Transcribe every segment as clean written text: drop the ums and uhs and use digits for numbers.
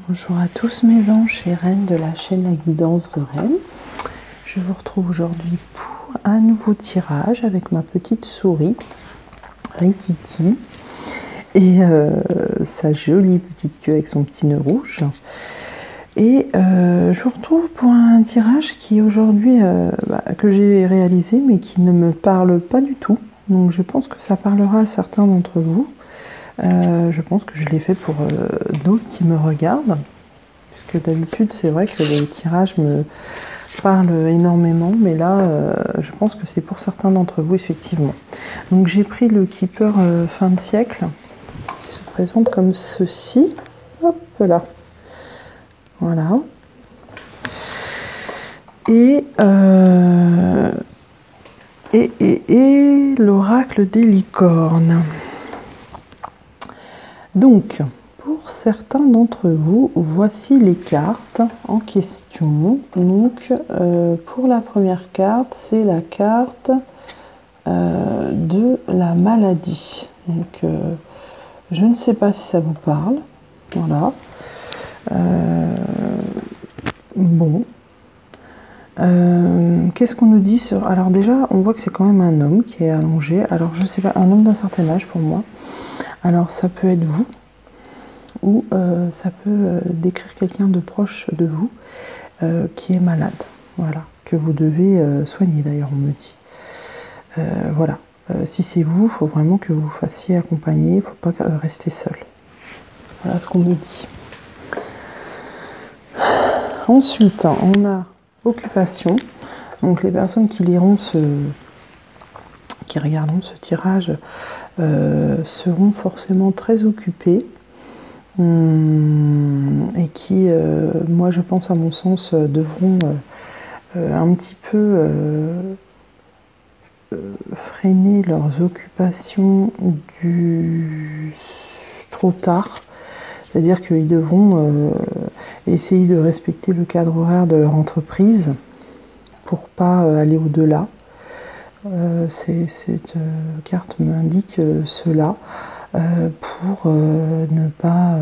Bonjour à tous mes anges et reines de la chaîne La Guidance de Reine. Je vous retrouve aujourd'hui pour un nouveau tirage avec ma petite souris Rikiki et sa jolie petite queue avec son petit nœud rouge. Et je vous retrouve pour un tirage qui aujourd'hui que j'ai réalisé mais qui ne me parle pas du tout. Donc je pense que ça parlera à certains d'entre vous. Je pense que je l'ai fait pour d'autres qui me regardent, puisque d'habitude c'est vrai que les tirages me parlent énormément, mais là je pense que c'est pour certains d'entre vous effectivement. Donc j'ai pris le Keeper fin de siècle, qui se présente comme ceci, hop là, voilà, et l'oracle des licornes. Donc, pour certains d'entre vous, voici les cartes en question. Donc, pour la première carte, c'est la carte de la maladie. Donc, je ne sais pas si ça vous parle. Voilà. Bon. Qu'est-ce qu'on nous dit sur... Alors déjà, on voit que c'est quand même un homme qui est allongé. Alors, je ne sais pas, un homme d'un certain âge pour moi. Alors ça peut être vous, ou ça peut décrire quelqu'un de proche de vous qui est malade, voilà, que vous devez soigner d'ailleurs, on me dit. Voilà, si c'est vous, il faut vraiment que vous vous fassiez accompagner, il ne faut pas rester seul. Voilà ce qu'on me dit. Ensuite, on a occupation. Donc les personnes qui liront qui regarderont ce tirage seront forcément très occupés et qui, moi je pense à mon sens, devront un petit peu freiner leurs occupations trop tard. C'est-à-dire qu'ils devront essayer de respecter le cadre horaire de leur entreprise pour pas aller au-delà. Cette carte m'indique cela pour ne pas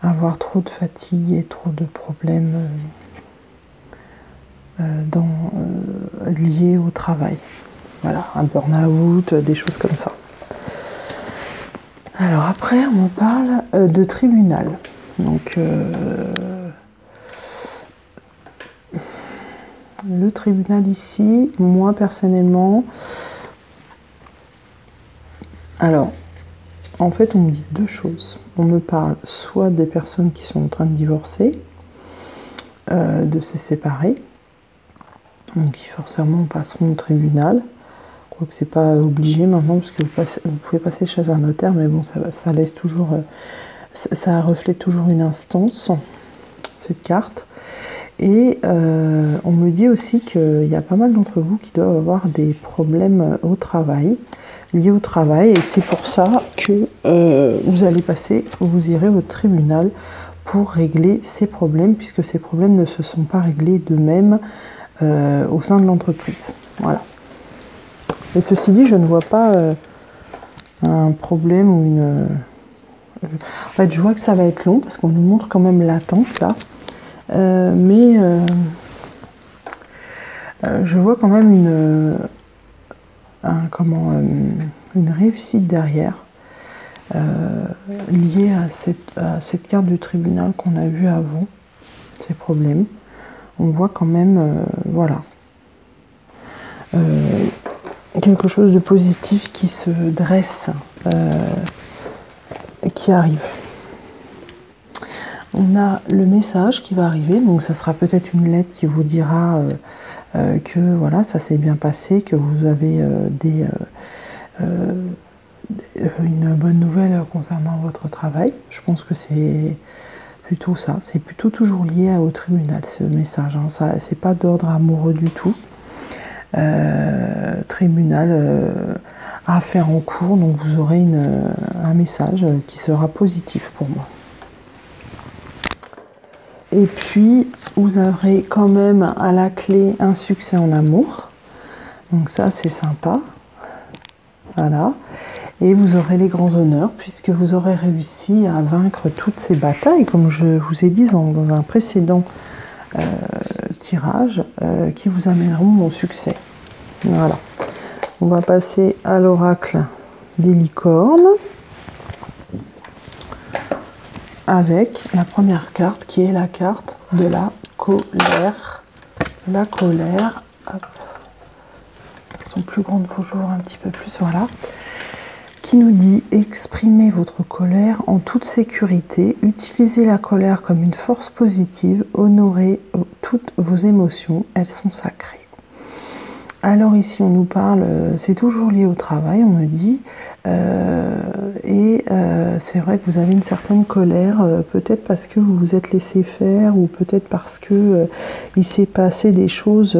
avoir trop de fatigue et trop de problèmes liés au travail. Voilà, un burn-out, des choses comme ça. Alors après, on me parle de tribunal. Donc, le tribunal ici, moi personnellement, alors, en fait, on me dit deux choses. On me parle soit des personnes qui sont en train de divorcer, de se séparer, donc qui forcément passeront au tribunal. Je crois que c'est pas obligé maintenant, parce que vous pouvez passer chez un notaire, mais bon, ça laisse toujours, ça reflète toujours une instance, cette carte. Et on me dit aussi qu'il y a pas mal d'entre vous qui doivent avoir des problèmes au travail, liés au travail, et c'est pour ça que vous irez au tribunal pour régler ces problèmes, puisque ces problèmes ne se sont pas réglés d'eux-mêmes au sein de l'entreprise. Voilà. Et ceci dit, je ne vois pas un problème ou une... En fait, je vois que ça va être long, parce qu'on nous montre quand même l'attente, là. Mais je vois quand même une réussite derrière, liée à cette carte du tribunal qu'on a vue avant, ces problèmes. On voit quand même, voilà, quelque chose de positif qui se dresse, qui arrive. On a le message qui va arriver, donc ça sera peut-être une lettre qui vous dira que voilà, ça s'est bien passé, que vous avez une bonne nouvelle concernant votre travail. Je pense que c'est plutôt ça, c'est plutôt toujours lié au tribunal, ce message, hein. Ça, c'est pas d'ordre amoureux du tout. Tribunal à faire en cours, donc vous aurez un message qui sera positif pour moi. Et puis, vous aurez quand même à la clé un succès en amour. Donc ça, c'est sympa. Voilà. Et vous aurez les grands honneurs puisque vous aurez réussi à vaincre toutes ces batailles, comme je vous ai dit dans un précédent tirage, qui vous amèneront au succès. Voilà. On va passer à l'oracle des licornes avec la première carte qui est la carte de la colère. La colère, hop. Elles sont plus grandes vos jours, un petit peu plus, voilà. Qui nous dit exprimez votre colère en toute sécurité, utilisez la colère comme une force positive, honorez toutes vos émotions, elles sont sacrées. Alors ici on nous parle, c'est toujours lié au travail, on me dit, c'est vrai que vous avez une certaine colère, peut-être parce que vous vous êtes laissé faire, ou peut-être parce que il s'est passé des choses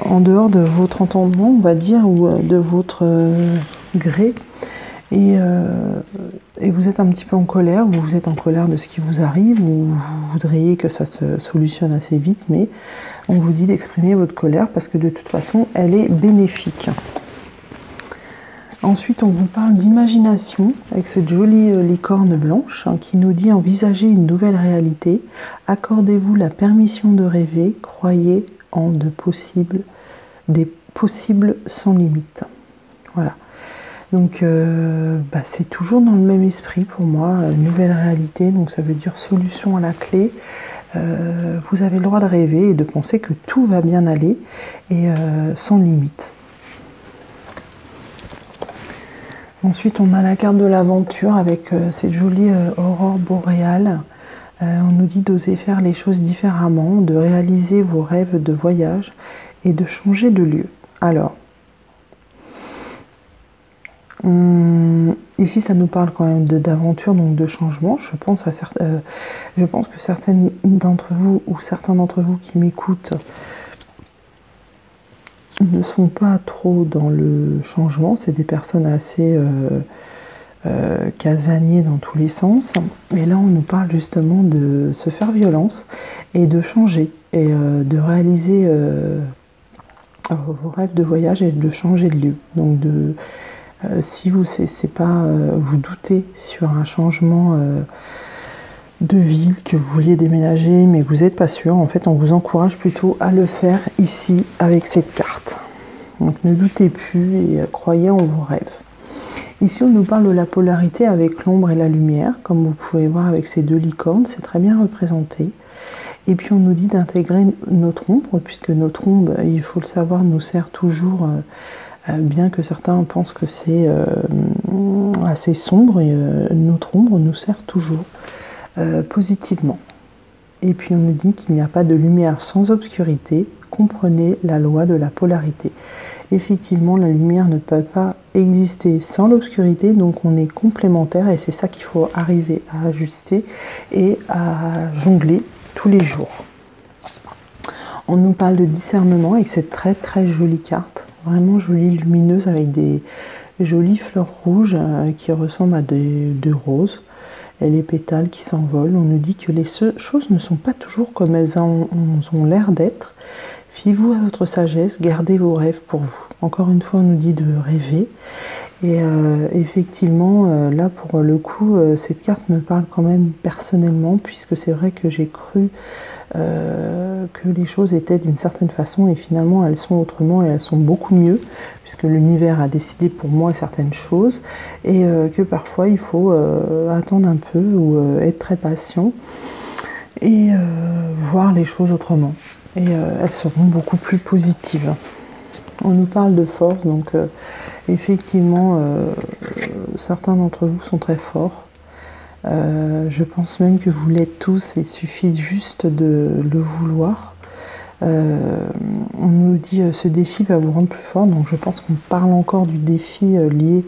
en dehors de votre entendement, on va dire, ou de votre gré, et vous êtes un petit peu en colère, ou vous êtes en colère de ce qui vous arrive, ou vous voudriez que ça se solutionne assez vite, mais on vous dit d'exprimer votre colère parce que de toute façon, elle est bénéfique. Ensuite, on vous parle d'imagination avec cette jolie licorne blanche qui nous dit envisagez une nouvelle réalité, accordez-vous la permission de rêver, croyez en des possibles sans limite. Voilà. Donc, c'est toujours dans le même esprit pour moi, nouvelle réalité, donc ça veut dire solution à la clé. Vous avez le droit de rêver et de penser que tout va bien aller et sans limite. Ensuite, on a la carte de l'aventure avec cette jolie aurore boréale. On nous dit d'oser faire les choses différemment, de réaliser vos rêves de voyage et de changer de lieu. Alors, ici, ça nous parle quand même d'aventure, donc de changement. Je pense que certaines d'entre vous ou certains d'entre vous qui m'écoutent ne sont pas trop dans le changement. C'est des personnes assez casaniers dans tous les sens. Et là, on nous parle justement de se faire violence et de changer et de réaliser vos rêves de voyage et de changer de lieu. Donc si vous vous doutez sur un changement de ville, que vous vouliez déménager, mais que vous n'êtes pas sûr, en fait, on vous encourage plutôt à le faire ici avec cette carte. Donc ne doutez plus et croyez en vos rêves. Ici, on nous parle de la polarité avec l'ombre et la lumière, comme vous pouvez voir avec ces deux licornes, c'est très bien représenté. Et puis on nous dit d'intégrer notre ombre, puisque notre ombre, il faut le savoir, nous sert toujours. Bien que certains pensent que c'est assez sombre, notre ombre nous sert toujours positivement. Et puis on nous dit qu'il n'y a pas de lumière sans obscurité, comprenez la loi de la polarité. Effectivement, la lumière ne peut pas exister sans l'obscurité, donc on est complémentaires et c'est ça qu'il faut arriver à ajuster et à jongler tous les jours. On nous parle de discernement avec cette très très jolie carte, vraiment jolie, lumineuse, avec des jolies fleurs rouges qui ressemblent à des roses, et les pétales qui s'envolent. On nous dit que les choses ne sont pas toujours comme elles ont l'air d'être. Fiez-vous à votre sagesse, gardez vos rêves pour vous. Encore une fois, on nous dit de rêver. Et effectivement, là pour le coup, cette carte me parle quand même personnellement, puisque c'est vrai que j'ai cru que les choses étaient d'une certaine façon et finalement elles sont autrement et elles sont beaucoup mieux, puisque l'univers a décidé pour moi certaines choses et que parfois il faut attendre un peu ou être très patient et voir les choses autrement. Et elles seront beaucoup plus positives. On nous parle de force, donc effectivement, certains d'entre vous sont très forts. Je pense même que vous l'êtes tous, il suffit juste de le vouloir. On nous dit ce défi va vous rendre plus fort, donc je pense qu'on parle encore du défi lié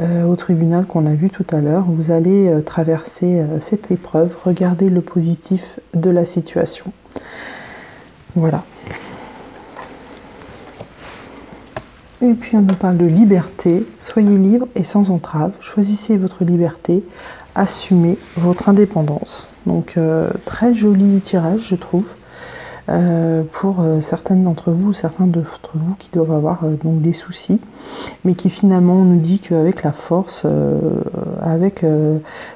au tribunal qu'on a vu tout à l'heure. Vous allez traverser cette épreuve, regardez le positif de la situation. Voilà. Et puis on nous parle de liberté, soyez libre et sans entrave, choisissez votre liberté, assumez votre indépendance. Donc très joli tirage je trouve, pour certaines d'entre vous, certains d'entre vous qui doivent avoir donc des soucis, mais qui finalement nous dit qu'avec la force, avec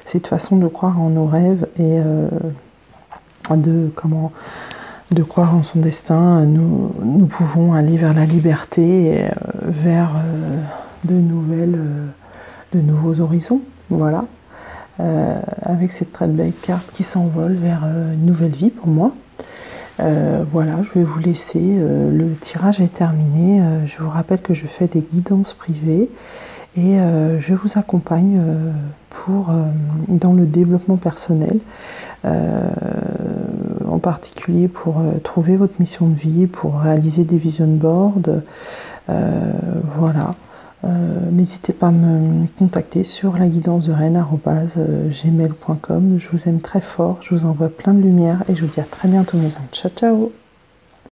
cette façon de croire en nos rêves et de croire en son destin, nous pouvons aller vers la liberté et vers de nouveaux horizons. Voilà. Avec cette très belle carte qui s'envole vers une nouvelle vie pour moi. Voilà, je vais vous laisser. Le tirage est terminé. Je vous rappelle que je fais des guidances privées et je vous accompagne dans le développement personnel, en particulier pour trouver votre mission de vie, pour réaliser des vision boards. Voilà. N'hésitez pas à me contacter sur laguidancedereine@gmail.com. Je vous aime très fort, je vous envoie plein de lumière et je vous dis à très bientôt mes anges. Ciao ciao.